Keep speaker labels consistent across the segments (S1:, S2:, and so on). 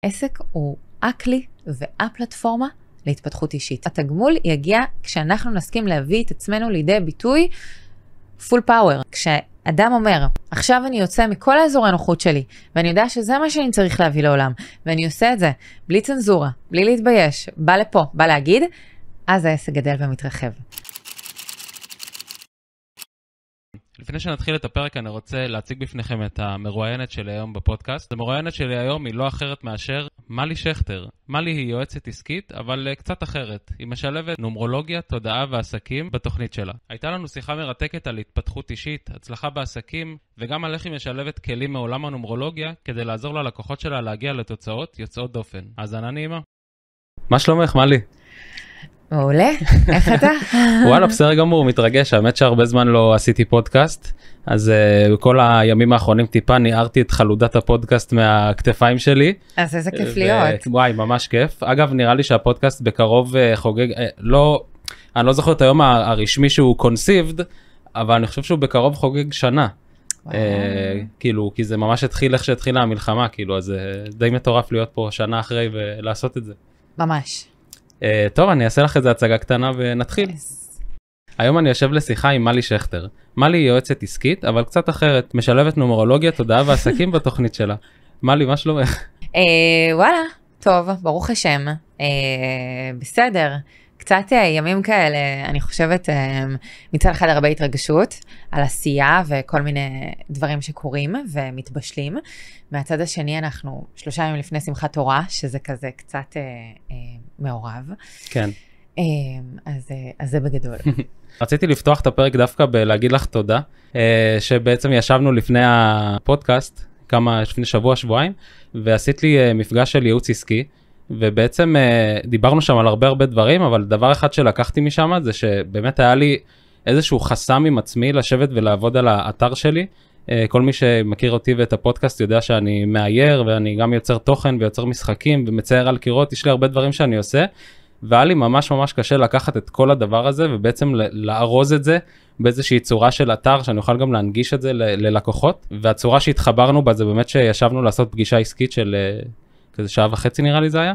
S1: עסק הוא הכלי והפלטפורמה להתפתחות אישית. התגמול יגיע כשאנחנו נסכים להביא את עצמנו לידי ביטוי full power. כשאדם אומר, עכשיו אני יוצא מכל האזור הנוחות שלי, ואני יודע שזה מה שאני צריך להביא לעולם, ואני עושה את זה בלי צנזורה, בלי להתבייש, בא לפה, בא להגיד, אז העסק גדל ומתרחב.
S2: לפני שנתחיל את הפרק אני רוצה להציג בפניכם את המרואיינת שלי היום בפודקאסט. המרואיינת שלי היום היא לא אחרת מאשר מלי שכטר. מלי היא יועצת עסקית, אבל קצת אחרת. היא משלבת נומרולוגיה, תודעה ועסקים בתוכנית שלה. הייתה לנו שיחה מרתקת על התפתחות אישית, הצלחה בעסקים, וגם על איך היא משלבת כלים מעולם הנומרולוגיה, כדי לעזור ללקוחות שלה להגיע לתוצאות יוצאות דופן. האזנה נעימה. מה שלומך, מלי?
S1: מעולה, איך אתה?
S2: וואלה, בסדר גמור, מתרגש, האמת שהרבה זמן לא עשיתי פודקאסט, אז בכל הימים האחרונים טיפה ניערתי את חלודת הפודקאסט מהכתפיים שלי.
S1: אז איזה כיף להיות.
S2: וואי, ממש כיף. אגב, נראה לי שהפודקאסט בקרוב חוגג, אני לא זוכר את היום הרשמי שהוא conceived, אבל אני חושב שהוא בקרוב חוגג שנה. כאילו, כי זה ממש התחיל איך שהתחילה המלחמה, כאילו, אז די מטורף להיות פה שנה אחרי ולעשות את זה.
S1: ממש.
S2: טוב, אני אעשה לך איזה הצגה קטנה ונתחיל. היום אני יושב לשיחה עם מלי שכטר. מלי היא יועצת עסקית, אבל קצת אחרת, משלבת נומרולוגיה, תודעה ועסקים בתוכנית שלה. מלי, מה שלומך?
S1: וואלה, טוב, ברוך השם. בסדר. קצת ימים כאלה, אני חושבת, מצד אחד הרבה התרגשות על עשייה וכל מיני דברים שקורים ומתבשלים. מהצד השני אנחנו 3 ימים לפני שמחת תורה, שזה כזה קצת מעורב.
S2: כן.
S1: אז זה בגדול.
S2: רציתי לפתוח את הפרק דווקא בלהגיד לך תודה, שבעצם ישבנו לפני הפודקאסט, לפני שבוע-שבועיים, ועשית לי מפגש של ייעוץ עסקי, ובעצם דיברנו שם על הרבה דברים, אבל דבר אחד שלקחתי משם זה שבאמת היה לי איזשהו חסם עם עצמי לשבת ולעבוד על האתר שלי. כל מי שמכיר אותי ואת הפודקאסט יודע שאני מאייר, ואני גם יוצר תוכן ויוצר משחקים ומצייר על קירות, יש לי הרבה דברים שאני עושה, והיה לי ממש קשה לקחת את כל הדבר הזה, ובעצם לארוז את זה באיזושהי צורה של אתר, שאני אוכל גם להנגיש את זה ללקוחות, והצורה שהתחברנו בה זה באמת שישבנו לעשות פגישה עסקית של כזה 1.5 שעה נראה לי זה היה,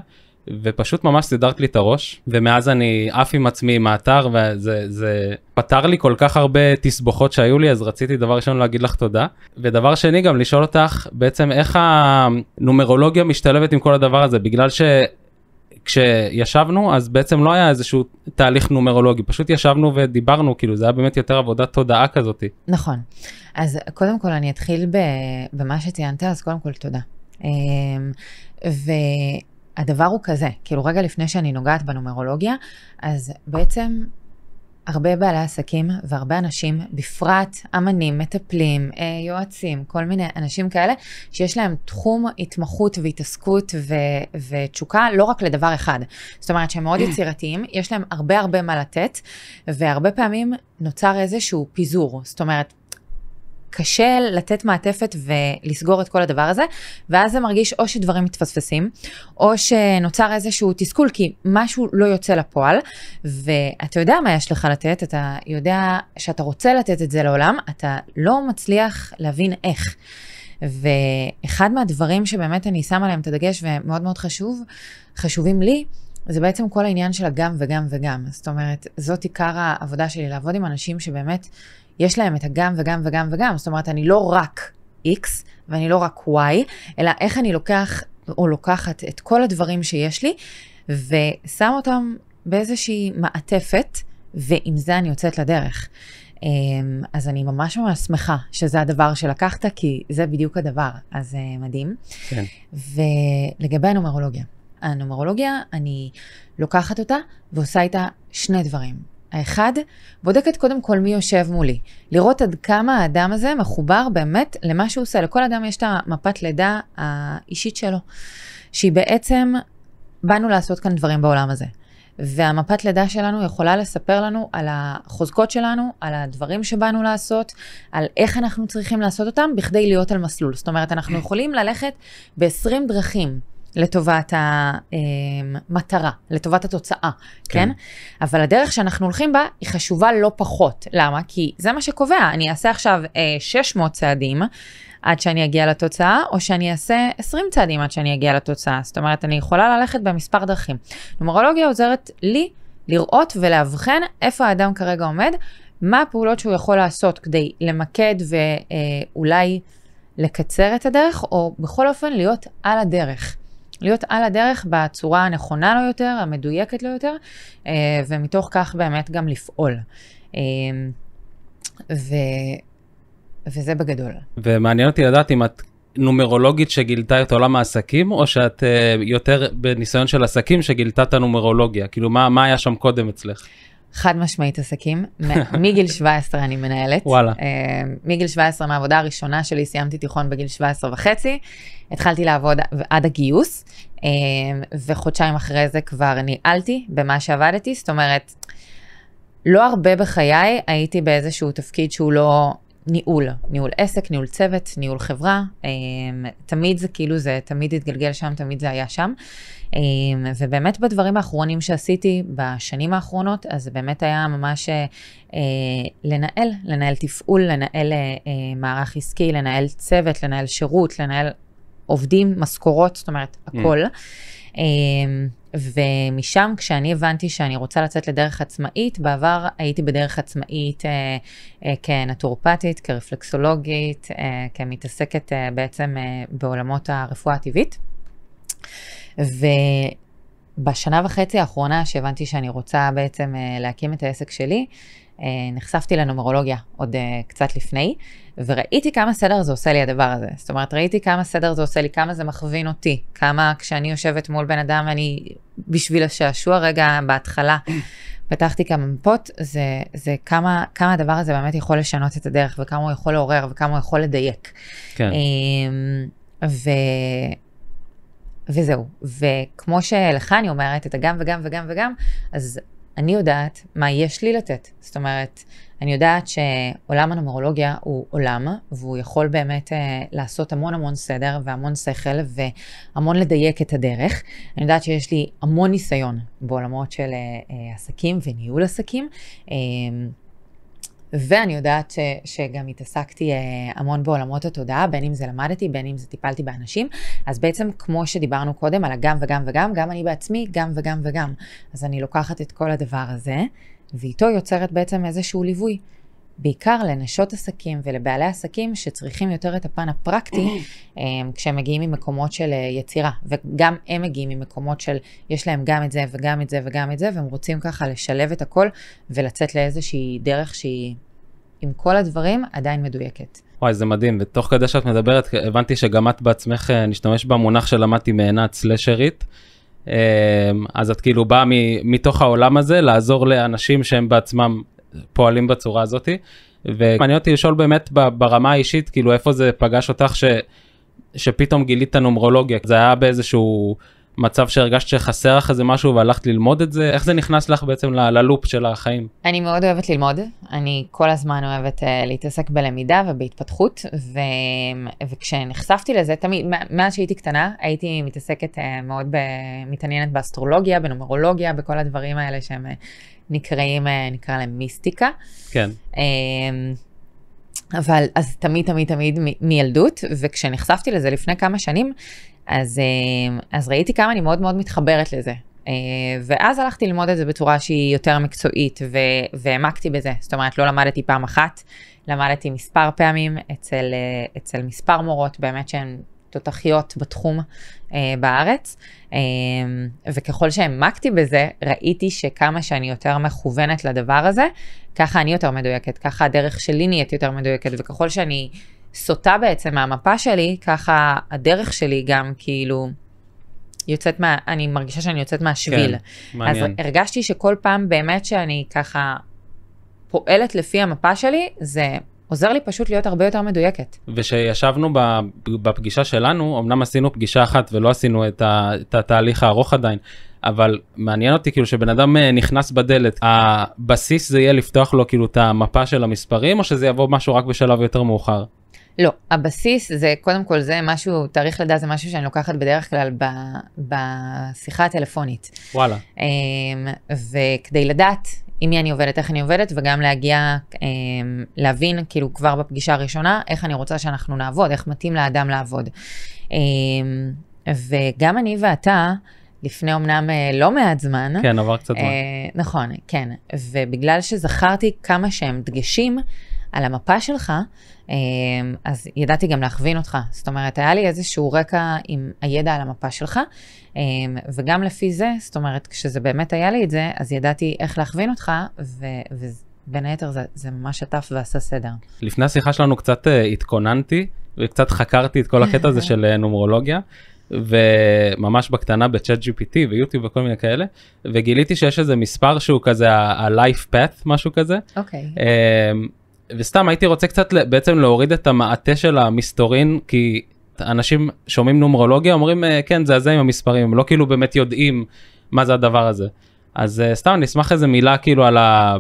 S2: ופשוט ממש סידרת לי את הראש, ומאז אני עף עם עצמי עם האתר, וזה פתר לי כל כך הרבה תסבוכות שהיו לי, אז רציתי דבר ראשון להגיד לך תודה, ודבר שני גם לשאול אותך, בעצם איך הנומרולוגיה משתלבת עם כל הדבר הזה, בגלל כשישבנו, אז בעצם לא היה איזשהו תהליך נומרולוגי, פשוט ישבנו ודיברנו, כאילו זה היה באמת יותר עבודת תודעה כזאת.
S1: נכון, אז קודם כל אני אתחיל במה שציינת, אז קודם כל תודה. והדבר הוא כזה, כאילו רגע לפני שאני נוגעת בנומרולוגיה, אז בעצם הרבה בעלי עסקים והרבה אנשים, בפרט אמנים, מטפלים, יועצים, כל מיני אנשים כאלה, שיש להם תחום התמחות והתעסקות ותשוקה, לא רק לדבר אחד. זאת אומרת שהם מאוד יצירתיים, יש להם הרבה מה לתת, והרבה פעמים נוצר איזשהו פיזור, זאת אומרת, קשה לתת מעטפת ולסגור את כל הדבר הזה, ואז זה מרגיש או שדברים מתפספסים, או שנוצר איזשהו תסכול, כי משהו לא יוצא לפועל, ואתה יודע מה יש לך לתת, אתה יודע שאתה רוצה לתת את זה לעולם, אתה לא מצליח להבין איך. ואחד מהדברים שבאמת אני שמה להם את הדגש, ומאוד חשובים לי, זה בעצם כל העניין של הגם וגם וגם. זאת אומרת, זאת עיקר העבודה שלי, לעבוד עם אנשים שבאמת יש להם את הגם וגם וגם וגם. זאת אומרת, אני לא רק X ואני לא רק Y, אלא איך אני לוקח או לוקחת את כל הדברים שיש לי, ושם אותם באיזושהי מעטפת, ועם זה אני יוצאת לדרך. אז אני ממש שמחה שזה הדבר שלקחת, כי זה בדיוק הדבר. אז מדהים.
S2: כן.
S1: ולגבי הנומרולוגיה. הנומרולוגיה, אני לוקחת אותה ועושה איתה 2 דברים. האחד, בודקת קודם כל מי יושב מולי. לראות עד כמה האדם הזה מחובר באמת למה שהוא עושה. לכל אדם יש את המפת לידה האישית שלו, שהיא בעצם, באנו לעשות כאן דברים בעולם הזה. והמפת לידה שלנו יכולה לספר לנו על החוזקות שלנו, על הדברים שבאנו לעשות, על איך אנחנו צריכים לעשות אותם, בכדי להיות על מסלול. זאת אומרת, אנחנו יכולים ללכת ב20 דרכים, לטובת המטרה, לטובת התוצאה, כן? אבל הדרך שאנחנו הולכים בה היא חשובה לא פחות. למה? כי זה מה שקובע. אני אעשה עכשיו 600 צעדים, עד שאני אגיע לתוצאה, או שאני אעשה 20 צעדים עד שאני אגיע לתוצאה. זאת אומרת, אני יכולה ללכת במספר דרכים. נומרולוגיה עוזרת לי לראות ולהבחן איפה האדם כרגע עומד, מה הפעולות שהוא יכול לעשות כדי למקד ואולי לקצר את הדרך, או בכל אופן להיות על הדרך. להיות על הדרך בצורה הנכונה לו יותר, המדויקת לו יותר, ומתוך כך באמת גם לפעול. וזה בגדול.
S2: ומעניין אותי לדעת אם את נומרולוגית שגילתה את עולם העסקים, או שאת יותר בניסיון של עסקים שגילתה את הנומרולוגיה? כאילו, מה היה שם קודם אצלך?
S1: חד משמעית עסקים. מגיל 17 אני מנהלת.
S2: וואלה.
S1: מגיל 17 מהעבודה הראשונה שלי, סיימתי תיכון בגיל 17 וחצי, התחלתי לעבוד עד הגיוס, וחודשיים אחרי זה כבר ניהלתי במה שעבדתי, זאת אומרת, לא הרבה בחיי הייתי באיזשהו תפקיד שהוא לא ניהול עסק, ניהול צוות, ניהול חברה, תמיד זה כאילו זה, תמיד התגלגל שם, תמיד זה היה שם, ובאמת בדברים האחרונים שעשיתי בשנים האחרונות, אז זה באמת היה ממש לנהל תפעול, לנהל מערך עסקי, לנהל צוות, לנהל שירות, לנהל עובדים, משכורות, זאת אומרת, הכל. ומשם כשאני הבנתי שאני רוצה לצאת לדרך עצמאית, בעבר הייתי בדרך עצמאית כנטורופטית, כרפלקסולוגית, כמתעסקת בעצם בעולמות הרפואה הטבעית. ובשנה וחצי האחרונה שהבנתי שאני רוצה בעצם להקים את העסק שלי, נחשפתי לנומרולוגיה עוד קצת לפני, וראיתי כמה סדר זה עושה לי הדבר הזה. זאת אומרת, ראיתי כמה סדר זה עושה לי, כמה זה מכווין אותי, כמה כשאני יושבת מול בן אדם, אני בשביל השעשוע רגע בהתחלה, פתחתי כמה מפות, זה כמה הדבר הזה באמת יכול לשנות את הדרך, וכמה הוא יכול לעורר, וכמה הוא יכול לדייק.
S2: כן.
S1: וזהו. וכמו שלך אני אומרת, את הגם וגם וגם וגם, אז אני יודעת מה יש לי לתת. זאת אומרת, אני יודעת שעולם הנומרולוגיה הוא עולם, והוא יכול באמת לעשות המון סדר והמון שכל והמון לדייק את הדרך. אני יודעת שיש לי המון ניסיון בעולמות של עסקים וניהול עסקים, ואני יודעת שגם התעסקתי המון בעולמות התודעה, בין אם זה למדתי, בין אם זה טיפלתי באנשים, אז בעצם כמו שדיברנו קודם על הגם וגם וגם, גם אני בעצמי גם וגם וגם. אז אני לוקחת את כל הדבר הזה, ואיתו יוצרת בעצם איזשהו ליווי, בעיקר לנשות עסקים ולבעלי עסקים שצריכים יותר את הפן הפרקטי, כשהם מגיעים ממקומות של יצירה, וגם הם מגיעים ממקומות של יש להם גם את זה וגם את זה וגם את זה, והם רוצים ככה לשלב את הכל ולצאת לאיזושהי דרך שהיא עם כל הדברים עדיין מדויקת.
S2: וואי, זה מדהים, ותוך כדי שאת מדברת, הבנתי שגם את בעצמך נשתמש במונח שלמדתי מעינת סלשרית, אז את כאילו באה מתוך העולם הזה, לעזור לאנשים שהם בעצמם פועלים בצורה הזאת, ומעניין אותי לשאול באמת ברמה האישית, כאילו איפה זה פגש אותך שפתאום גילית הנומרולוגיה, זה היה באיזשהו מצב שהרגשת שחסר לך איזה משהו והלכת ללמוד את זה, איך זה נכנס לך בעצם ללופ של החיים?
S1: אני מאוד אוהבת ללמוד, אני כל הזמן אוהבת להתעסק בלמידה ובהתפתחות, וכשנחשפתי לזה, תמיד, מאז שהייתי קטנה, הייתי מתעסקת מאוד מתעניינת באסטרולוגיה, בנומרולוגיה, בכל הדברים האלה שהם נקרא להם מיסטיקה.
S2: כן.
S1: אבל אז תמיד מילדות, וכשנחשפתי לזה לפני כמה שנים, אז ראיתי כמה אני מאוד מאוד מתחברת לזה. ואז הלכתי ללמוד את זה בצורה שהיא יותר מקצועית, והעמקתי בזה. זאת אומרת, לא למדתי פעם אחת, למדתי מספר פעמים אצל מספר מורות, באמת שהן תותחיות בתחום בארץ, וככל שהעמקתי בזה, ראיתי שכמה שאני יותר מכוונת לדבר הזה, ככה אני יותר מדויקת, ככה הדרך שלי נהיית יותר מדויקת, וככל שאני סוטה בעצם מהמפה שלי, ככה הדרך שלי גם כאילו יוצאת אני מרגישה שאני יוצאת מהשביל.
S2: כן, מעניין.
S1: אז הרגשתי שכל פעם באמת שאני ככה פועלת לפי המפה שלי, זה עוזר לי פשוט להיות הרבה יותר מדויקת.
S2: ושישבנו בפגישה שלנו, אמנם עשינו פגישה אחת ולא עשינו את התהליך הארוך עדיין, אבל מעניין אותי כאילו שבן אדם נכנס בדלת, הבסיס זה יהיה לפתוח לו כאילו את המפה של המספרים, או שזה יבוא משהו רק בשלב יותר מאוחר?
S1: לא, הבסיס זה, קודם כל זה משהו, תאריך לידה זה משהו שאני לוקחת בדרך כלל בשיחה הטלפונית.
S2: וואלה.
S1: וכדי לדעת עם מי אני עובדת, איך אני עובדת, וגם להגיע, להבין, כאילו כבר בפגישה הראשונה, איך אני רוצה שאנחנו נעבוד, איך מתאים לאדם לעבוד. וגם אני ואתה, לפני אומנם לא מעט זמן.
S2: כן, עבר קצת זמן.
S1: נכון, כן. ובגלל שזכרתי כמה שהם דגשים על המפה שלך, אז ידעתי גם להכווין אותך. זאת אומרת, היה לי איזשהו רקע עם הידע על המפה שלך, וגם לפי זה, זאת אומרת, כשזה באמת היה לי את זה, אז ידעתי איך להכווין אותך, ובין היתר זה ממש שטף ועשה סדר.
S2: לפני השיחה שלנו קצת התכוננתי, וקצת חקרתי את כל הקטע הזה של נומרולוגיה, וממש בקטנה בצ'אט GPT ויוטיוב וכל מיני כאלה, וגיליתי שיש איזה מספר שהוא כזה ה-life path, משהו כזה.
S1: אוקיי.
S2: וסתם הייתי רוצה קצת בעצם להוריד את המעטה של המסתורין, כי אנשים שומעים נומרולוגיה, אומרים כן, זה עם המספרים, הם לא כאילו באמת יודעים מה זה הדבר הזה. אז סתם אני אשמח איזה מילה כאילו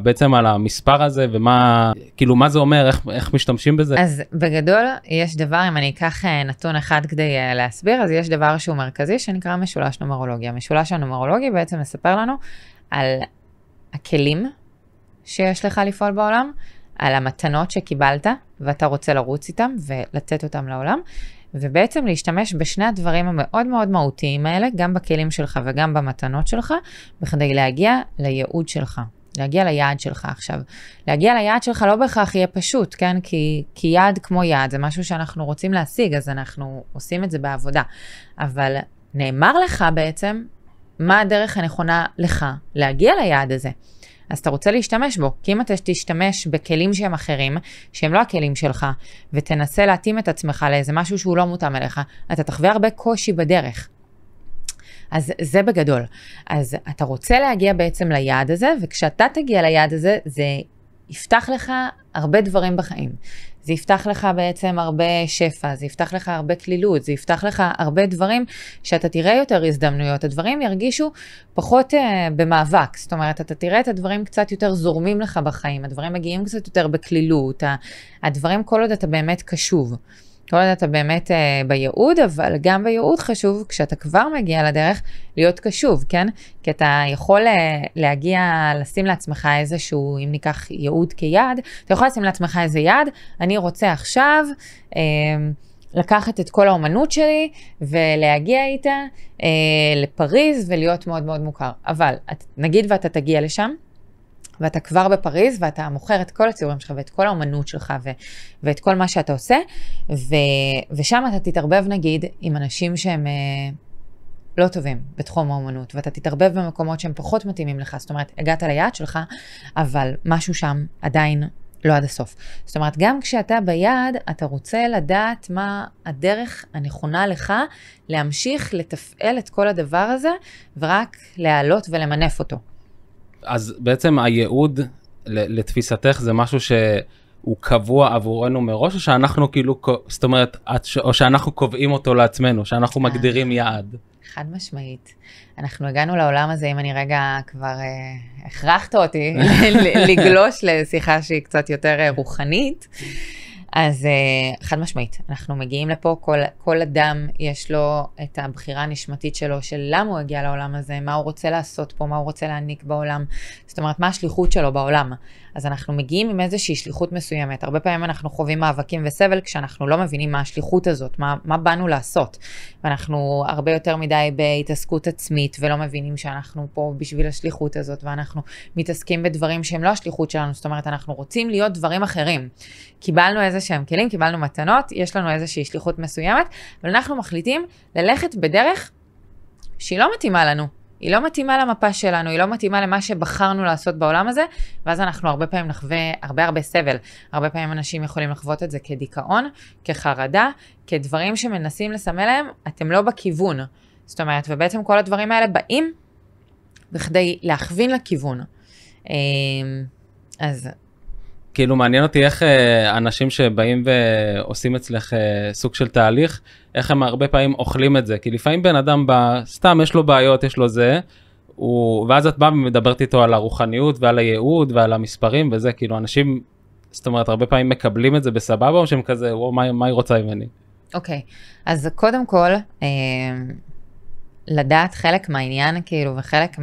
S2: בעצם על המספר הזה, ומה, כאילו מה זה אומר, איך משתמשים בזה?
S1: אז בגדול יש דבר, אם אני אקח נתון אחד כדי להסביר, אז יש דבר שהוא מרכזי שנקרא משולש נומרולוגיה. משולש הנומרולוגיה בעצם מספר לנו על הכלים שיש לך לפעול בעולם, על המתנות שקיבלת ואתה רוצה לרוץ איתם ולתת אותם לעולם, ובעצם להשתמש בשני הדברים המאוד מאוד מהותיים האלה, גם בכלים שלך וגם במתנות שלך, בכדי להגיע לייעוד שלך, להגיע ליעד שלך. עכשיו, להגיע ליעד שלך לא בהכרח יהיה פשוט, כן? כי יעד כמו יעד זה משהו שאנחנו רוצים להשיג, אז אנחנו עושים את זה בעבודה. אבל נאמר לך בעצם מה הדרך הנכונה לך להגיע ליעד הזה. אז אתה רוצה להשתמש בו, כי אם אתה תשתמש בכלים שהם אחרים, שהם לא הכלים שלך, ותנסה להתאים את עצמך לאיזה משהו שהוא לא מותאם אליך, אתה תחווה הרבה קושי בדרך. אז זה בגדול. אז אתה רוצה להגיע בעצם ליעד הזה, וכשאתה תגיע ליעד הזה, זה יפתח לך הרבה דברים בחיים. זה יפתח לך בעצם הרבה שפע, זה יפתח לך הרבה כלילות, זה יפתח לך הרבה דברים שאתה תראה יותר הזדמנויות, הדברים ירגישו פחות במאבק, זאת אומרת, אתה תראה את הדברים קצת יותר זורמים לך בחיים, הדברים מגיעים קצת יותר בכלילות, הדברים כל עוד אתה באמת קשוב. כל עוד אתה באמת בייעוד, אבל גם בייעוד חשוב, כשאתה כבר מגיע לדרך, להיות קשוב, כן? כי אתה יכול להגיע, לשים לעצמך איזשהו, אם ניקח ייעוד כיעד, אתה יכול לשים לעצמך איזה יעד, אני רוצה עכשיו לקחת את כל האומנות שלי, ולהגיע איתה לפריז, ולהיות מאוד מאוד מוכר. אבל נגיד ואתה תגיע לשם, ואתה כבר בפריז, ואתה מוכר את כל הציורים שלך, ואת כל האומנות שלך, ואת כל מה שאתה עושה, ושם אתה תתערבב נגיד עם אנשים שהם לא טובים בתחום האומנות, ואתה תתערבב במקומות שהם פחות מתאימים לך, זאת אומרת, הגעת ליעד שלך, אבל משהו שם עדיין לא עד הסוף. זאת אומרת, גם כשאתה ביעד, אתה רוצה לדעת מה הדרך הנכונה לך, להמשיך לתפעל את כל הדבר הזה, ורק להעלות ולמנף אותו.
S2: אז בעצם הייעוד לתפיסתך זה משהו שהוא קבוע עבורנו מראש, או שאנחנו כאילו, זאת אומרת, או שאנחנו קובעים אותו לעצמנו, שאנחנו מגדירים יעד?
S1: חד משמעית. אנחנו הגענו לעולם הזה, אם אני רגע כבר הכרחת אותי לגלוש לשיחה שהיא קצת יותר רוחנית, אז חד משמעית, אנחנו מגיעים לפה, כל אדם יש לו את הבחירה הנשמתית שלו, של למה הוא הגיע לעולם הזה, מה הוא רוצה לעשות פה, מה הוא רוצה להעניק בעולם, זאת אומרת, מה השליחות שלו בעולם. אז אנחנו מגיעים עם איזושהי שליחות מסוימת, הרבה פעמים אנחנו חווים מאבקים וסבל, כשאנחנו לא מבינים מה השליחות הזאת, מה באנו לעשות, ואנחנו הרבה יותר מדי בהתעסקות עצמית, ולא מבינים שאנחנו פה בשביל השליחות הזאת, ואנחנו מתעסקים בדברים שהם לא השליחות שלנו, זאת אומרת, אנחנו רוצים להיות דברים אחרים. קיבלנו איזשהם כלים, קיבלנו מתנות, יש לנו איזושהי שליחות מסוימת, אבל אנחנו מחליטים ללכת בדרך שהיא לא מתאימה לנו. היא לא מתאימה למפה שלנו, היא לא מתאימה למה שבחרנו לעשות בעולם הזה, ואז אנחנו הרבה פעמים נחווה הרבה סבל. הרבה פעמים אנשים יכולים לחוות את זה כדיכאון, כחרדה, כדברים שמנסים לסמל להם, אתם לא בכיוון. זאת אומרת, ובעצם כל הדברים האלה באים בכדי להכווין לכיוון. אז
S2: כאילו מעניין אותי איך אנשים שבאים ועושים אצלך סוג של תהליך, איך הם הרבה פעמים אוכלים את זה, כי לפעמים בן אדם סתם יש לו בעיות, יש לו זה, ואז את באה ומדברת איתו על הרוחניות ועל הייעוד ועל המספרים וזה, כאילו אנשים, זאת אומרת, הרבה פעמים מקבלים את זה בסבבה, או שהם כזה, מה היא רוצה ממני?
S1: אוקיי, אז קודם כל, לדעת חלק מהעניין, כאילו, וחלק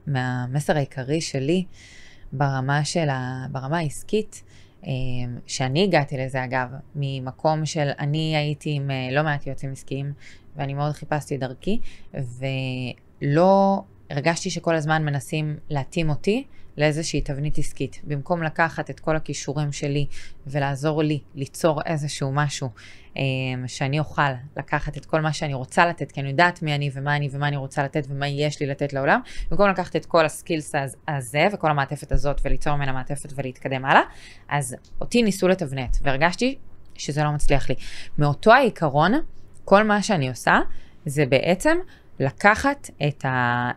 S1: מהמסר העיקרי שלי, ברמה העסקית, שאני הגעתי לזה אגב, ממקום של אני הייתי עם לא מעט יועצים עסקיים, ואני מאוד חיפשתי דרכי, ולא הרגשתי שכל הזמן מנסים להתאים אותי לאיזושהי תבנית עסקית. במקום לקחת את כל הכישורים שלי ולעזור לי ליצור איזשהו משהו שאני אוכל לקחת את כל מה שאני רוצה לתת, כי אני יודעת מי אני ומה אני רוצה לתת ומה יש לי לתת לעולם, במקום לקחת את כל הסקילס הזה וכל המעטפת הזאת וליצור ממנה מעטפת ולהתקדם הלאה, אז אותי ניסו לתבנת והרגשתי שזה לא מצליח לי. מאותו העיקרון, כל מה שאני עושה זה בעצם לקחת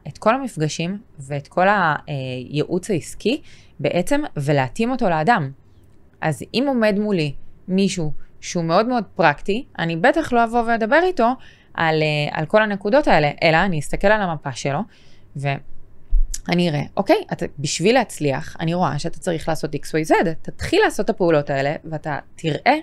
S1: את כל המפגשים ואת כל הייעוץ העסקי בעצם ולהתאים אותו לאדם. אז אם עומד מולי מישהו שהוא מאוד מאוד פרקטי, אני בטח לא אבוא ואדבר איתו על כל הנקודות האלה, אלא אני אסתכל על המפה שלו ואני אראה, אוקיי, בשביל להצליח, אני רואה שאתה צריך לעשות XYZ, תתחיל לעשות את הפעולות האלה ואתה תראה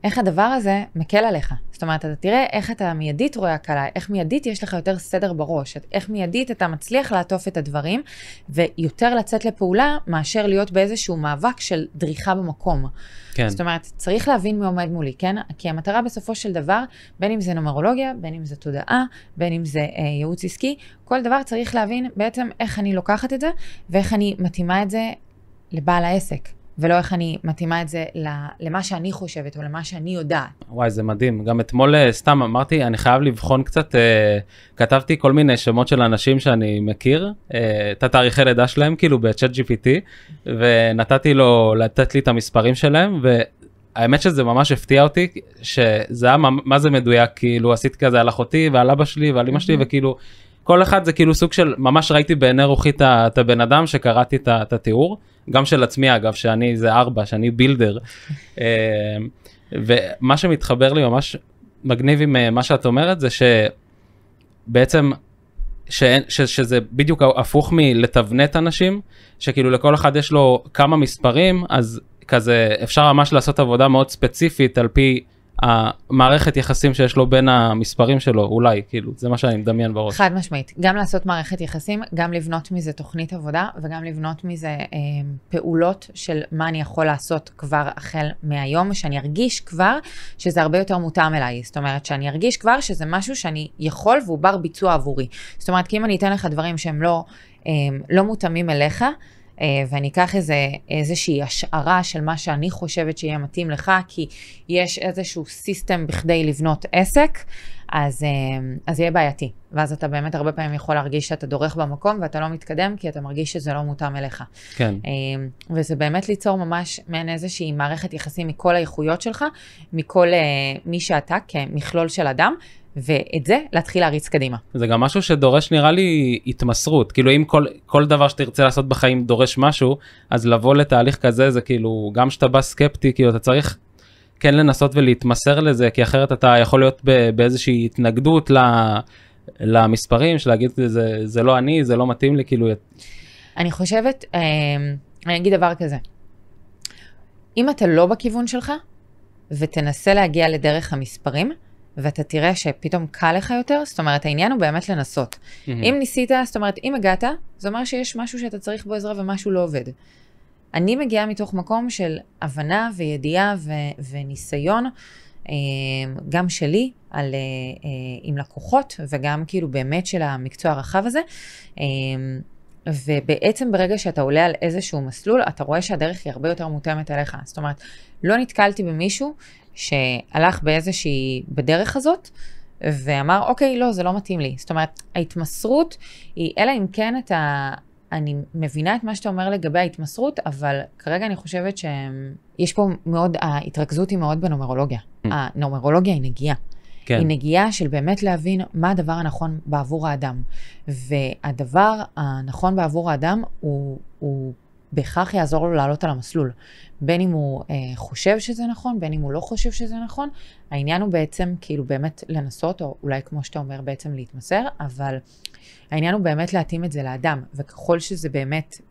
S1: איך הדבר הזה מקל עליך. זאת אומרת, אתה תראה איך אתה מיידית רואה הקלה, איך מיידית יש לך יותר סדר בראש, איך מיידית אתה מצליח לעטוף את הדברים, ויותר לצאת לפעולה מאשר להיות באיזשהו מאבק של דריכה במקום. כן. זאת אומרת, צריך להבין מי עומד מולי, כן? כי המטרה בסופו של דבר, בין אם זה נומרולוגיה, בין אם זה תודעה, בין אם זה ייעוץ עסקי, כל דבר צריך להבין בעצם איך אני לוקחת את זה, ואיך אני מתאימה את זה לבעל העסק. ולא איך אני מתאימה את זה למה שאני חושבת, או למה שאני יודעת.
S2: וואי, זה מדהים. גם אתמול סתם אמרתי, אני חייב לבחון קצת, כתבתי כל מיני שמות של אנשים שאני מכיר, את התאריכי לידה שלהם, כאילו ב-Chat GPT, ונתתי לו לתת לי את המספרים שלהם, והאמת שזה ממש הפתיע אותי, שזה היה מה זה מדויק, כאילו עשיתי כזה על אחותי, ועל אבא שלי, ועל אמא שלי, וכאילו, כל אחד זה כאילו סוג של, ממש ראיתי בעיני רוחי את הבן אדם שקראתי את התיאור, גם של עצמי אגב, שאני זה 4, שאני בילדר, ומה שמתחבר לי ממש מגניב עם מה שאת אומרת, זה שבעצם, שזה בדיוק הפוך מלתבנת אנשים, שכאילו לכל אחד יש לו כמה מספרים, אז כזה אפשר ממש לעשות עבודה מאוד ספציפית על פי המערכת יחסים שיש לו בין המספרים שלו, אולי, כאילו, זה מה שאני מדמיין בראש.
S1: חד משמעית, גם לעשות מערכת יחסים, גם לבנות מזה תוכנית עבודה, וגם לבנות מזה פעולות של מה אני יכול לעשות כבר החל מהיום, שאני ארגיש כבר שזה הרבה יותר מותאם אליי, זאת אומרת, שאני ארגיש כבר שזה משהו שאני יכול והוא בר ביצוע עבורי. זאת אומרת, כי אם אני אתן לך דברים שהם לא מותאמים אליך, ואני אקח איזושהי השערה של מה שאני חושבת שיהיה מתאים לך, כי יש איזשהו סיסטם בכדי לבנות עסק, אז יהיה בעייתי. ואז אתה באמת הרבה פעמים יכול להרגיש שאתה דורך במקום, ואתה לא מתקדם, כי אתה מרגיש שזה לא מותאם אליך.
S2: כן.
S1: וזה באמת ליצור ממש מעין איזושהי מערכת יחסים מכל האיכויות שלך, מכל מי שאתה כמכלול של אדם, ואת זה להתחיל להריץ קדימה.
S2: זה גם משהו שדורש נראה לי התמסרות, כאילו אם כל דבר שתרצה לעשות בחיים דורש משהו, אז לבוא לתהליך כזה זה כאילו, גם שאתה בא סקפטי, כאילו אתה צריך כן לנסות ולהתמסר לזה, כי אחרת אתה יכול להיות באיזושהי התנגדות למספרים, של להגיד זה לא אני, זה לא מתאים לי, כאילו.
S1: אני חושבת, אני אגיד דבר כזה, אם אתה לא בכיוון שלך, ותנסה להגיע לדרך המספרים, ואתה תראה שפתאום קל לך יותר, זאת אומרת, העניין הוא באמת לנסות. אם ניסית, זאת אומרת, אם הגעת, זה אומר שיש משהו שאתה צריך בו עזרה ומשהו לא עובד. אני מגיעה מתוך מקום של הבנה וידיעה וניסיון, גם שלי, עם לקוחות, וגם כאילו באמת של המקצוע הרחב הזה, ובעצם ברגע שאתה עולה על איזשהו מסלול, אתה רואה שהדרך היא הרבה יותר מותאמת אליך. זאת אומרת, לא נתקלתי במישהו שהלך בדרך הזאת, ואמר, אוקיי, לא, זה לא מתאים לי. זאת אומרת, ההתמסרות היא, אלא אם כן אני מבינה את מה שאתה אומר לגבי ההתמסרות, אבל כרגע אני חושבת שיש פה מאוד, ההתרכזות היא מאוד בנומרולוגיה. הנומרולוגיה היא נגיעה. כן. היא נגיעה של באמת להבין מה הדבר הנכון בעבור האדם. והדבר הנכון בעבור האדם הוא בהכרח יעזור לו לעלות על המסלול. בין אם הוא חושב שזה נכון, בין אם הוא לא חושב שזה נכון, העניין הוא בעצם כאילו באמת לנסות, או אולי כמו שאתה אומר בעצם להתמסר, אבל העניין הוא באמת להתאים את זה לאדם, וככל שזה באמת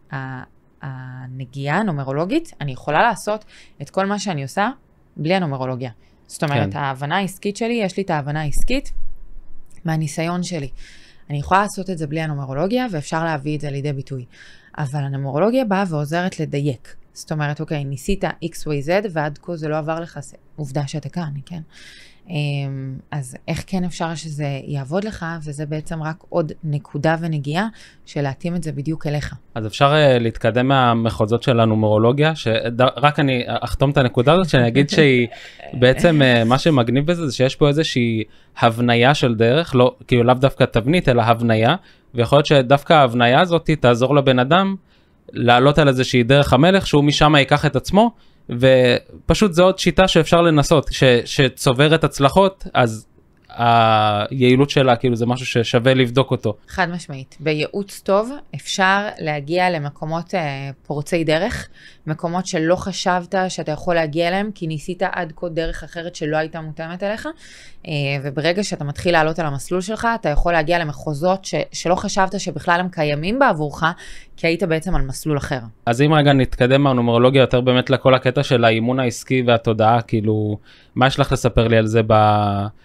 S1: הנגיעה הנומרולוגית, אני יכולה לעשות את כל מה שאני עושה בלי הנומרולוגיה. זאת אומרת, כן. ההבנה העסקית שלי, יש לי את ההבנה העסקית מהניסיון שלי. אני יכולה לעשות את זה בלי הנומרולוגיה, ואפשר להביא את זה לידי ביטוי. אבל הנומרולוגיה באה ועוזרת לדייק. זאת אומרת, אוקיי, ניסית XYZ, ועד כה זה לא עבר לך, זה עובדה שאתה כאן, כן? אז איך כן אפשר שזה יעבוד לך, וזה בעצם רק עוד נקודה ונגיעה, של להתאים את זה בדיוק אליך.
S2: אז אפשר להתקדם מהמחוזות של הנומרולוגיה, שרק אני אחתום את הנקודה הזאת, שאני אגיד שהיא בעצם, מה שמגניב בזה, זה שיש פה איזושהי הבניה של דרך, לא, כאילו לאו דווקא תבנית, אלא הבניה, ויכול להיות שדווקא ההבניה הזאת תעזור לבן אדם, לעלות על איזושהי דרך המלך, שהוא משם ייקח את עצמו, ופשוט זו עוד שיטה שאפשר לנסות, שצוברת הצלחות, אז היעילות שלה, כאילו זה משהו ששווה לבדוק אותו.
S1: חד משמעית. בייעוץ טוב אפשר להגיע למקומות פורצי דרך, מקומות שלא חשבת שאתה יכול להגיע אליהם, כי ניסית עד כה דרך אחרת שלא הייתה מותאמת אליך, וברגע שאתה מתחיל לעלות על המסלול שלך, אתה יכול להגיע למחוזות שלא חשבת שבכלל הם קיימים בעבורך, כי היית בעצם על מסלול אחר.
S2: אז אם רגע נתקדם מהנומרולוגיה יותר באמת לכל הקטע של האימון העסקי והתודעה, כאילו, מה יש לך לספר לי על זה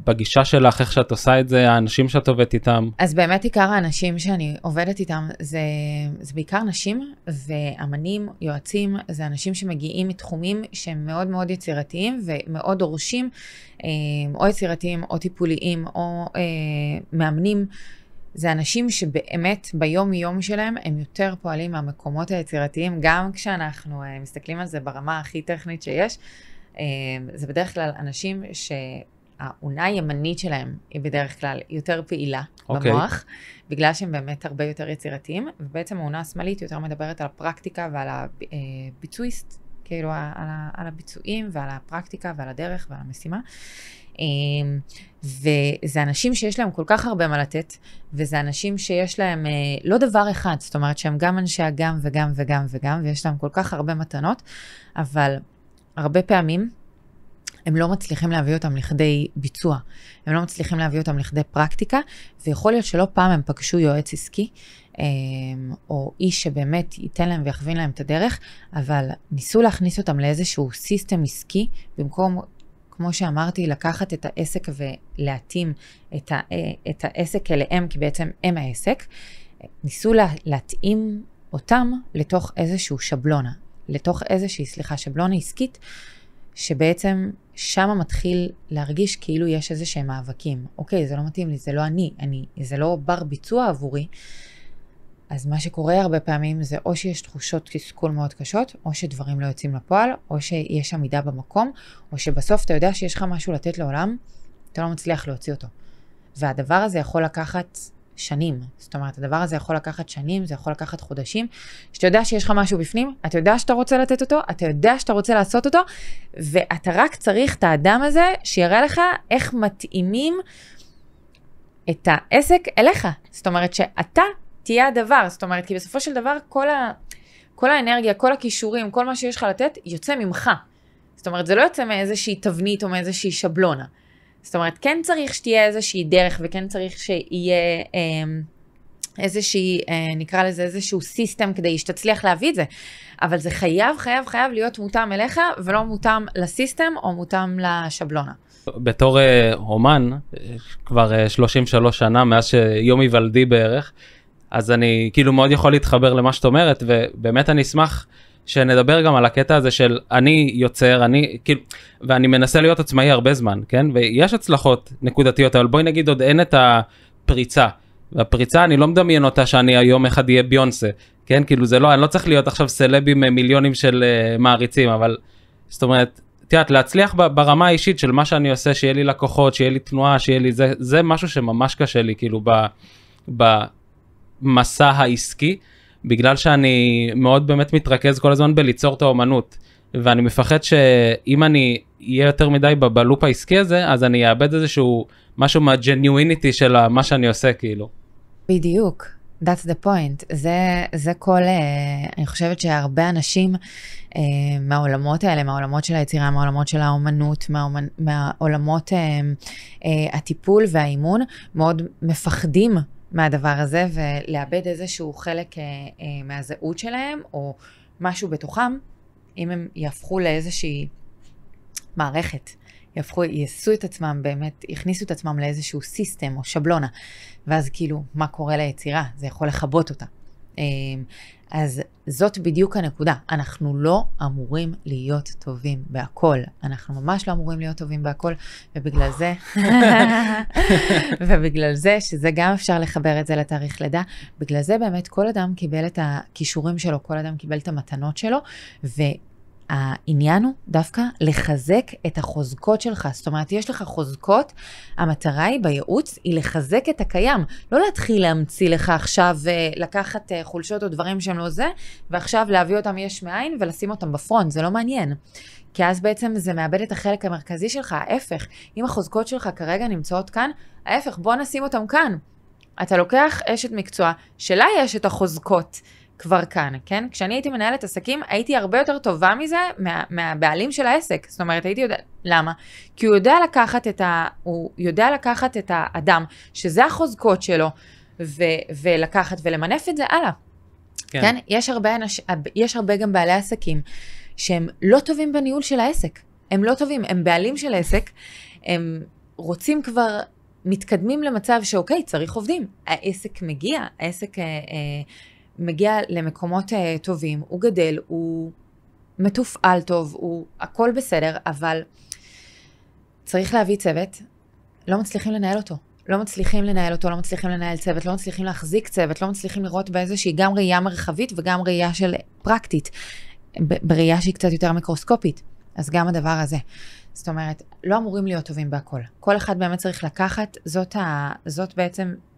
S2: בגישה שלך, איך שאת עושה את זה, האנשים שאת עובדת איתם?
S1: אז באמת עיקר האנשים שאני עובדת איתם, זה בעיקר נשים ואמנים, יועצים, זה אנשים שמגיעים מתחומים שהם מאוד מאוד יצירתיים ומאוד דורשים, או יצירתיים, או טיפוליים, או מאמנים. זה אנשים שבאמת ביום יום שלהם הם יותר פועלים מהמקומות היצירתיים, גם כשאנחנו מסתכלים על זה ברמה הכי טכנית שיש, זה בדרך כלל אנשים שהעונה הימנית שלהם היא בדרך כלל יותר פעילה במוח, בגלל שהם באמת הרבה יותר יצירתיים, ובעצם העונה השמאלית יותר מדברת על הפרקטיקה ועל הביצועיסט, כאילו על הביצועים ועל הפרקטיקה ועל הדרך ועל המשימה. וזה אנשים שיש להם כל כך הרבה מה לתת, וזה אנשים שיש להם לא דבר אחד, זאת אומרת שהם גם אנשי הגם וגם וגם וגם, ויש להם כל כך הרבה מתנות, אבל הרבה פעמים הם לא מצליחים להביא אותם לכדי ביצוע, הם לא מצליחים להביא אותם לכדי פרקטיקה, ויכול להיות שלא פעם הם פגשו יועץ עסקי, או איש שבאמת ייתן להם ויכווין להם את הדרך, אבל ניסו להכניס אותם לאיזשהו סיסטם עסקי, במקום, כמו שאמרתי, לקחת את העסק ולהתאים את העסק אליהם, כי בעצם הם העסק, ניסו להתאים אותם לתוך איזשהו שבלונה, לתוך איזושהי, שבלונה עסקית, שבעצם שם מתחיל להרגיש כאילו יש איזשהם מאבקים. אוקיי, זה לא מתאים לי, זה לא זה לא בר ביצוע עבורי. אז מה שקורה הרבה פעמים זה או שיש תחושות תסכול מאוד קשות, או שדברים לא יוצאים לפועל, או שיש עמידה במקום, או שבסוף אתה יודע שיש לך משהו לתת לעולם, אתה לא מצליח להוציא אותו. והדבר הזה יכול לקחת שנים. זאת אומרת, הדבר הזה יכול לקחת שנים, זה יכול לקחת חודשים, שאתה יודע שיש לך משהו בפנים, אתה יודע שאתה רוצה לתת אותו, אתה יודע שאתה רוצה לעשות אותו, ואתה רק צריך את האדם הזה שיראה לך איך מתאימים את העסק אליך. זאת אומרת שאתה תהיה הדבר, זאת אומרת, כי בסופו של דבר כל האנרגיה, כל הכישורים, כל מה שיש לך לתת, יוצא ממך. זאת אומרת, זה לא יוצא מאיזושהי תבנית או מאיזושהי שבלונה. זאת אומרת, כן צריך שתהיה איזושהי דרך, וכן צריך שיהיה נקרא לזה איזשהו סיסטם, כדי שתצליח להביא את זה. אבל זה חייב להיות מותאם אליך, ולא מותאם לסיסטם, או מותאם לשבלונה.
S2: בתור אומן, כבר 33 שנה, מאז שיום היוולדי בערך, אז אני כאילו מאוד יכול להתחבר למה שאת אומרת, ובאמת אני אשמח שנדבר גם על הקטע הזה של אני יוצר, ואני מנסה להיות עצמאי הרבה זמן, כן? ויש הצלחות נקודתיות, אבל בואי נגיד עוד אין את הפריצה, והפריצה אני לא מדמיין אותה שאני היום אחד יהיה ביונסה, כן? כאילו זה לא, אני לא צריך להיות עכשיו סלבים מיליונים של מעריצים, אבל זאת אומרת, תראה, להצליח ברמה האישית של מה שאני עושה, שיהיה לי לקוחות, שיהיה לי תנועה, שיהיה לי זה משהו שממש קשה לי, כאילו במסע העסקי, בגלל שאני מאוד באמת מתרכז כל הזמן בליצור את האומנות, ואני מפחד שאם אני אהיה יותר מדי בלופ העסקי הזה, אז אני אאבד איזשהו משהו מהג'ניואיניטי של מה שאני עושה, כאילו.
S1: בדיוק, that's the point. זה כל, אני חושבת שהרבה אנשים מהעולמות האלה, מהעולמות של היצירה, מהעולמות של האומנות, מהעולמות הטיפול והאימון, מאוד מפחדים מהדבר הזה, ולאבד איזשהו חלק מהזהות שלהם, או משהו בתוכם, אם הם יהפכו לאיזושהי מערכת, יעשו את עצמם באמת, יכניסו את עצמם לאיזשהו סיסטם או שבלונה, ואז כאילו, מה קורה ליצירה? זה יכול לחבות אותה. אז זאת בדיוק הנקודה. אנחנו לא אמורים להיות טובים בהכל. אנחנו ממש לא אמורים להיות טובים בהכל, ובגלל זה, ובגלל זה, שזה גם אפשר לחבר את זה לתאריך לידה, בגלל זה באמת כל אדם קיבל את הכישורים שלו, כל אדם קיבל את המתנות שלו, העניין הוא דווקא לחזק את החוזקות שלך. זאת אומרת, יש לך חוזקות, המטרה היא בייעוץ, היא לחזק את הקיים. לא להתחיל להמציא לך עכשיו, לקחת חולשות או דברים שהם לא זה, ועכשיו להביא אותם יש מאין ולשים אותם בפרונט. זה לא מעניין. כי אז בעצם זה מאבד את החלק המרכזי שלך, ההפך. אם החוזקות שלך כרגע נמצאות כאן, ההפך, בוא נשים אותם כאן. אתה לוקח אשת מקצוע, שלה יש את החוזקות. כבר כאן, כן? כשאני הייתי מנהלת עסקים, הייתי הרבה יותר טובה מזה מהבעלים של העסק. זאת אומרת, הייתי יודעת, למה? כי הוא יודע לקחת את האדם, שזה החוזקות שלו, ולקחת ולמנף את זה הלאה. כן? כן? יש הרבה גם בעלי עסקים, שהם לא טובים בניהול של העסק. הם לא טובים, הם בעלים של עסק, הם רוצים כבר, מתקדמים למצב שאוקיי, צריך עובדים. העסק מגיע, מגיע למקומות טובים, הוא גדל, הוא מתופעל טוב, הוא הכל בסדר, אבל צריך להביא צוות, לא מצליחים לנהל אותו. לא מצליחים לנהל צוות, לא מצליחים להחזיק צוות, לא מצליחים לראות באיזושהי גם ראייה מרחבית וגם ראייה של פרקטית, בראייה שהיא קצת יותר מיקרוסקופית. אז גם הדבר הזה. זאת אומרת, לא אמורים להיות טובים בהכל. כל אחד באמת צריך לקחת,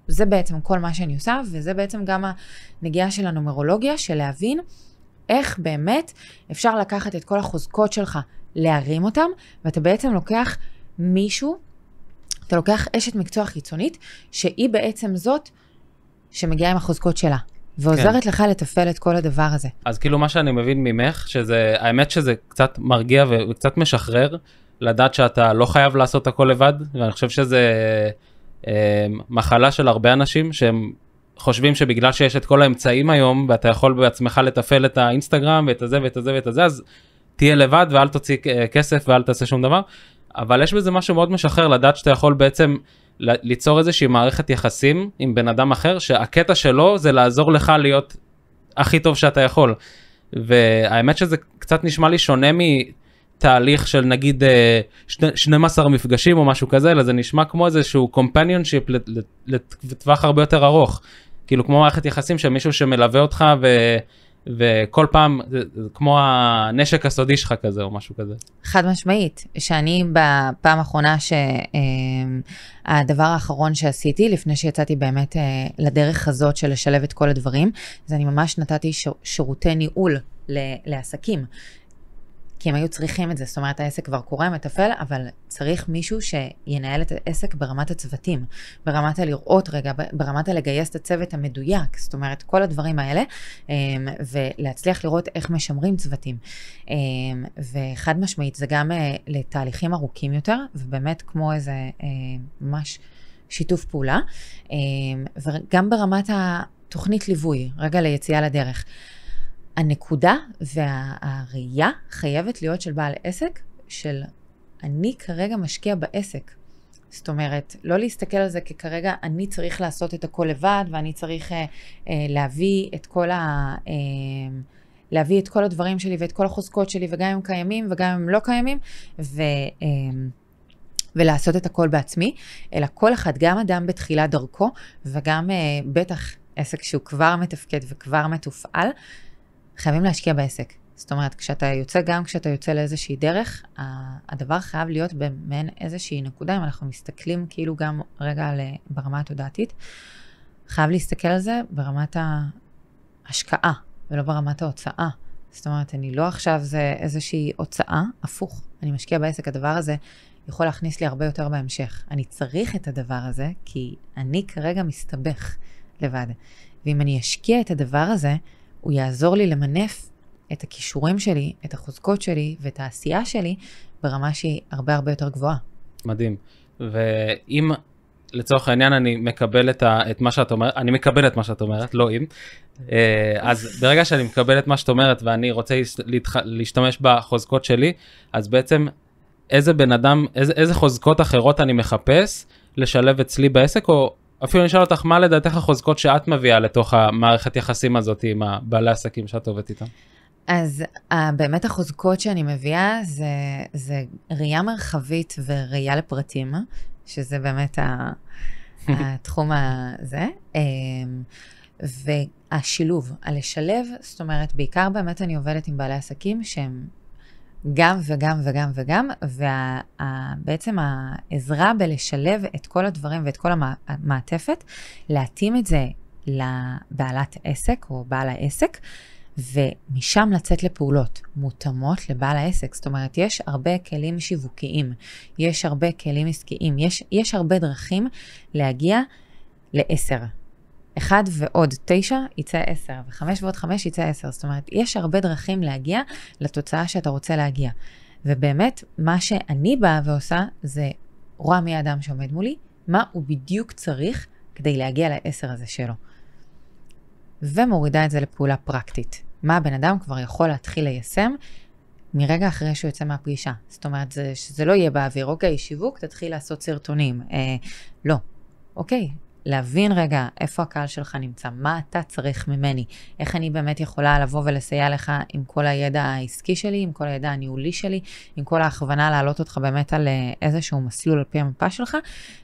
S1: זה בעצם כל מה שאני עושה, וזה בעצם גם הנגיעה של הנומרולוגיה, של להבין איך באמת אפשר לקחת את כל החוזקות שלך, להרים אותם, ואתה בעצם לוקח מישהו, אתה לוקח אשת מקצוע חיצונית, שהיא בעצם זאת שמגיעה עם החוזקות שלה, ועוזרת לך לתפעל את כל הדבר הזה.
S2: אז כאילו מה שאני מבין ממך, האמת שזה קצת מרגיע וקצת משחרר, לדעת שאתה לא חייב לעשות הכל לבד, ואני חושב שזה מחלה של הרבה אנשים שהם חושבים שבגלל שיש את כל האמצעים היום, ואתה יכול בעצמך לתפעל את האינסטגרם ואת הזה ואת הזה ואת הזה, אז תהיה לבד ואל תוציא כסף ואל תעשה שום דבר. אבל יש בזה משהו מאוד משחרר, לדעת שאתה יכול בעצם ליצור איזושהי מערכת יחסים עם בן אדם אחר, שהקטע שלו זה לעזור לך להיות הכי טוב שאתה יכול. והאמת שזה קצת נשמע לי שונה תהליך של נגיד 12 מפגשים או משהו כזה, אלא זה נשמע כמו איזשהו companionship לטווח הרבה יותר ארוך. כאילו כמו מערכת יחסים של מישהו שמלווה אותך וכל פעם, כמו הנשק הסודי שלך כזה או משהו כזה.
S1: חד משמעית, שאני בפעם האחרונה הדבר האחרון שעשיתי, לפני שיצאתי באמת לדרך הזאת של לשלב את כל הדברים, אז אני ממש נתתי שירותי ניהול לעסקים. כי הם היו צריכים את זה, זאת אומרת, העסק כבר קורה, מטפל, אבל צריך מישהו שינהל את העסק ברמת הצוותים, ברמת הלראות רגע, ברמת הלגייס את הצוות המדויק, זאת אומרת, כל הדברים האלה, ולהצליח לראות איך משמרים צוותים. וחד משמעית, זה גם לתהליכים ארוכים יותר, ובאמת כמו איזה ממש שיתוף פעולה, וגם ברמת התוכנית ליווי, רגע ליציאה לדרך. הנקודה והראייה חייבת להיות של בעל עסק, של אני כרגע משקיע בעסק. זאת אומרת, לא להסתכל על זה ככרגע אני צריך לעשות את הכל לבד, ואני צריך להביא את כל הדברים שלי ואת כל החוזקות שלי, וגם הם קיימים וגם הם לא קיימים, ולעשות את הכל בעצמי, אלא כל אחד, גם אדם בתחילת דרכו, וגם בטח עסק שהוא כבר מתפקד וכבר מתופעל, חייבים להשקיע בעסק. זאת אומרת, גם כשאתה יוצא לאיזושהי דרך, הדבר חייב להיות במעין איזושהי נקודה, אם אנחנו מסתכלים כאילו גם רגע ברמה התודעתית, חייב להסתכל על זה ברמת ההשקעה, ולא ברמת ההוצאה. זאת אומרת, אני לא עכשיו זה איזושהי הוצאה, הפוך. אני משקיע בעסק, הדבר הזה יכול להכניס לי הרבה יותר בהמשך. אני צריך את הדבר הזה, כי אני כרגע מסתבך לבד. ואם אני אשקיע את הדבר הזה, הוא יעזור לי למנף את הכישורים שלי, את החוזקות שלי ואת העשייה שלי ברמה שהיא הרבה הרבה יותר גבוהה. מדהים.
S2: ואם לצורך העניין אני מקבל את מה שאת אומרת, אני מקבל את מה שאת אומרת, לא אם, אז ברגע שאני מקבל את מה שאת אומרת ואני רוצה להשתמש בחוזקות שלי, אז בעצם איזה בן אדם, איזה חוזקות אחרות אני מחפש לשלב אצלי בעסק, או אפילו נשאל אותך, מה לדעתך החוזקות שאת מביאה לתוך המערכת יחסים הזאת עם בעלי עסקים שאת עובדת איתם?
S1: אז באמת החוזקות שאני מביאה זה ראייה מרחבית וראייה לפרטים, שזה באמת התחום הזה. והשילוב, הלשלב, זאת אומרת, בעיקר באמת אני עובדת עם בעלי עסקים שהם גם וגם וגם וגם, ובעצם העזרה בלשלב את כל הדברים ואת כל המעטפת, להתאים את זה לבעלת עסק או בעל העסק, ומשם לצאת לפעולות מותאמות לבעל העסק. זאת אומרת, יש הרבה כלים שיווקיים, יש הרבה כלים עסקיים, יש הרבה דרכים להגיע ל10. 1 ועוד 9 יצא 10, ו5 ועוד 5 יצא 10. זאת אומרת, יש הרבה דרכים להגיע לתוצאה שאתה רוצה להגיע. ובאמת, מה שאני באה ועושה, זה רואה מי האדם שעומד מולי, מה הוא בדיוק צריך כדי להגיע ל10 הזה שלו. ומורידה את זה לפעולה פרקטית. מה הבן אדם כבר יכול להתחיל ליישם מרגע אחרי שהוא יוצא מהפגישה. זאת אומרת, שזה לא יהיה באוויר, אוקיי, שיווק, תתחיל לעשות סרטונים. לא. אוקיי, להבין רגע איפה הקהל שלך נמצא, מה אתה צריך ממני, איך אני באמת יכולה לבוא ולסייע לך עם כל הידע העסקי שלי, עם כל הידע הניהולי שלי, עם כל ההכוונה להעלות אותך באמת על איזשהו מסלול על פי המפה שלך,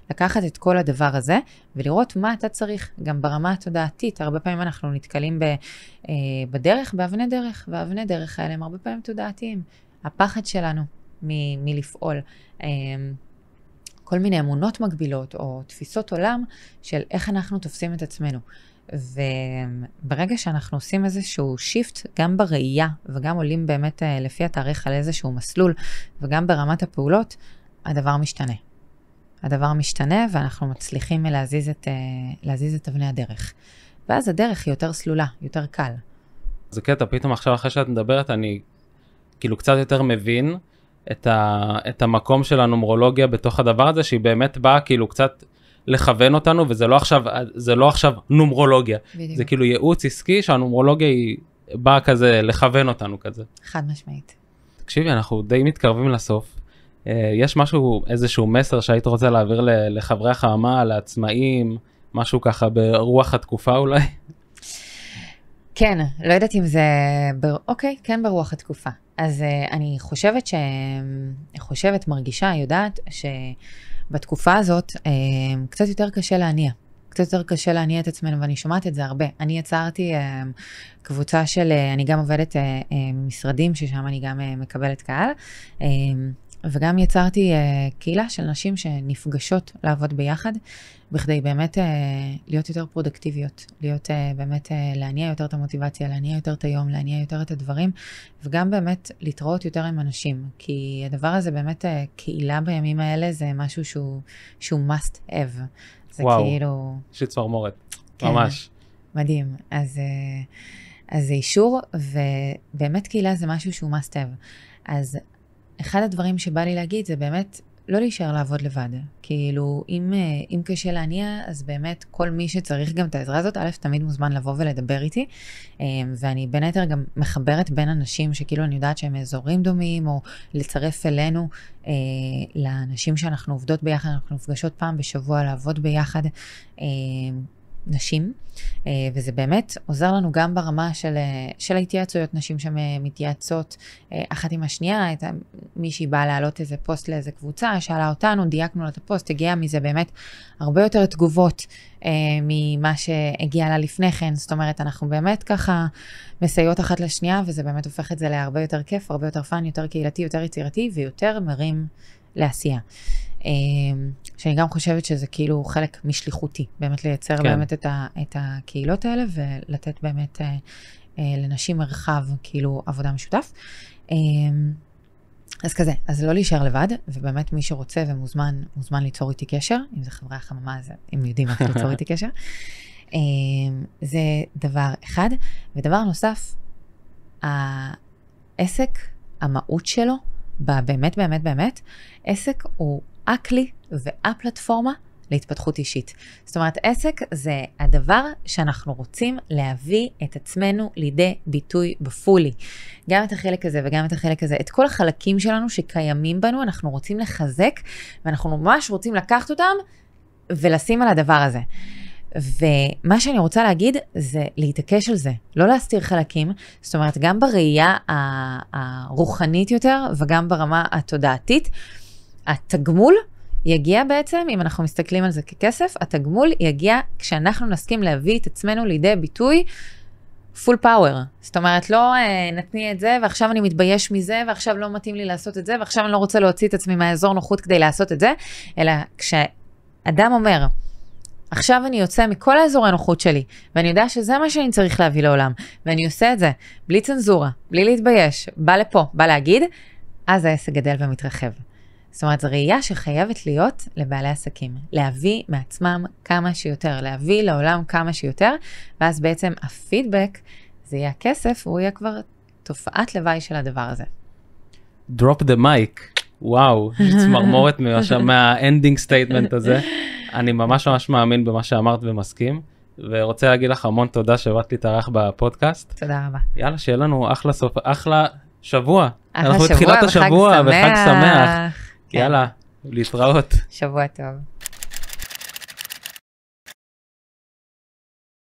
S1: לקחת את כל הדבר הזה ולראות מה אתה צריך, גם ברמה התודעתית. הרבה פעמים אנחנו נתקלים בדרך, באבני דרך, ואבני דרך האלה הם הרבה פעמים תודעתיים. הפחד שלנו מלפעול, כל מיני אמונות מגבילות או תפיסות עולם של איך אנחנו תופסים את עצמנו. וברגע שאנחנו עושים איזשהו שיפט, גם בראייה וגם עולים באמת לפי התאריך על איזשהו מסלול, וגם ברמת הפעולות, הדבר משתנה. הדבר משתנה ואנחנו מצליחים להזיז את אבני הדרך. ואז הדרך היא יותר סלולה, יותר קל.
S2: זה קטע, פתאום עכשיו אחרי שאת מדברת, אני כאילו קצת יותר מבין את המקום של הנומרולוגיה בתוך הדבר הזה, שהיא באמת באה כאילו קצת לכוון אותנו, וזה לא עכשיו נומרולוגיה. בדיוק. זה כאילו ייעוץ עסקי, שהנומרולוגיה היא באה כזה לכוון אותנו כזה.
S1: חד משמעית.
S2: תקשיבי, אנחנו די מתקרבים לסוף. יש משהו, איזשהו מסר שהיית רוצה להעביר לחברי החממה, לעצמאים, משהו ככה ברוח התקופה אולי?
S1: כן, לא יודעת אם זה, אוקיי, כן ברוח התקופה. אז אני מרגישה, יודעת שבתקופה הזאת קצת יותר קשה להניע. קצת יותר קשה להניע את עצמנו, ואני שומעת את זה הרבה. אני יצרתי קבוצה של, אני גם עובדת משרדים, ששם אני גם מקבלת קהל, וגם יצרתי קהילה של נשים שנפגשות לעבוד ביחד, בכדי באמת להיות יותר פרודקטיביות, להיות באמת להניע יותר את המוטיבציה, להניע יותר את היום, להניע יותר את הדברים, וגם באמת להתראות יותר עם אנשים, כי הדבר הזה באמת, קהילה בימים האלה זה משהו שהוא must have. זה
S2: וואו,
S1: כאילו...
S2: שצמרמורת,
S1: כן,
S2: ממש.
S1: מדהים. אז זה אישור, ובאמת קהילה זה משהו שהוא must have. אז אחד הדברים שבא לי להגיד זה באמת לא להישאר לעבוד לבד. כאילו, אם קשה להניע, אז באמת כל מי שצריך גם את העזרה הזאת, א', תמיד מוזמן לבוא ולדבר איתי, ואני בין היתר גם מחברת בין אנשים שכאילו אני יודעת שהם אזורים דומים, או לצרף אלינו לאנשים שאנחנו עובדות ביחד, אנחנו נפגשות פעם בשבוע לעבוד ביחד, נשים, וזה באמת עוזר לנו גם ברמה של ההתייעצויות, נשים שמתייעצות אחת עם השנייה, מישהי באה להעלות איזה פוסט לאיזה קבוצה, שאלה אותנו, דייקנו לה את הפוסט, הגיע מזה באמת הרבה יותר תגובות ממה שהגיע לה לפני כן, זאת אומרת, אנחנו באמת ככה מסייעות אחת לשנייה, וזה באמת הופך את זה להרבה יותר כיף, הרבה יותר פן, יותר קהילתי, יותר יצירתי, ויותר מרים לעשייה. שאני גם חושבת שזה כאילו חלק משליחותי, באמת לייצר כן. באמת את הקהילות האלה, ולתת באמת לנשים מרחב, כאילו עבודה משותף. אז כזה, אז לא להישאר לבד, ובאמת מי שרוצה ומוזמן, מוזמן ליצור איתי קשר, אם זה חברי החממה, אז הם יודעים איך ליצור איתי קשר. זה דבר אחד, ודבר נוסף, העסק, המהות שלו, באמת, באמת, באמת, עסק הוא הכלי והפלטפורמה להתפתחות אישית. זאת אומרת, עסק זה הדבר שאנחנו רוצים להביא את עצמנו לידי ביטוי בפולי. גם את החלק הזה וגם את החלק הזה. את כל החלקים שלנו שקיימים בנו, אנחנו רוצים לחזק, ואנחנו ממש רוצים לקחת אותם ולשים על הדבר הזה. ומה שאני רוצה להגיד זה להתעקש על זה, לא להסתיר חלקים, זאת אומרת גם בראייה הרוחנית יותר וגם ברמה התודעתית, התגמול יגיע בעצם, אם אנחנו מסתכלים על זה ככסף, התגמול יגיע כשאנחנו נסכים להביא את עצמנו לידי ביטוי full power. זאת אומרת, לא נתני את זה, ועכשיו אני מתבייש מזה, ועכשיו לא מתאים לי לעשות את זה, ועכשיו אני לא רוצה להוציא את עצמי מהאזור נוחות כדי לעשות את זה, אלא כשאדם אומר, עכשיו אני יוצא מכל האזור הנוחות שלי, ואני יודע שזה מה שאני צריך להביא לעולם, ואני עושה את זה בלי צנזורה, בלי להתבייש, בא לפה, בא להגיד, אז העסק גדל ומתרחב. זאת אומרת, זו ראייה שחייבת להיות לבעלי עסקים, להביא מעצמם כמה שיותר, להביא לעולם כמה שיותר, ואז בעצם הפידבק, זה יהיה הכסף, והוא יהיה כבר תופעת לוואי של הדבר הזה.
S2: Drop the mic, וואו, צמרמורת מהאנדינג סטייטמנט הזה. אני ממש מאמין במה שאמרת ומסכים, ורוצה להגיד לך המון תודה שבאת להתארח בפודקאסט.
S1: תודה רבה.
S2: יאללה, שיהיה לנו אחלה שבוע.
S1: אחלה
S2: אנחנו בתחילת השבוע וחג שמח.
S1: כן.
S2: יאללה, להתראות.
S1: שבוע טוב.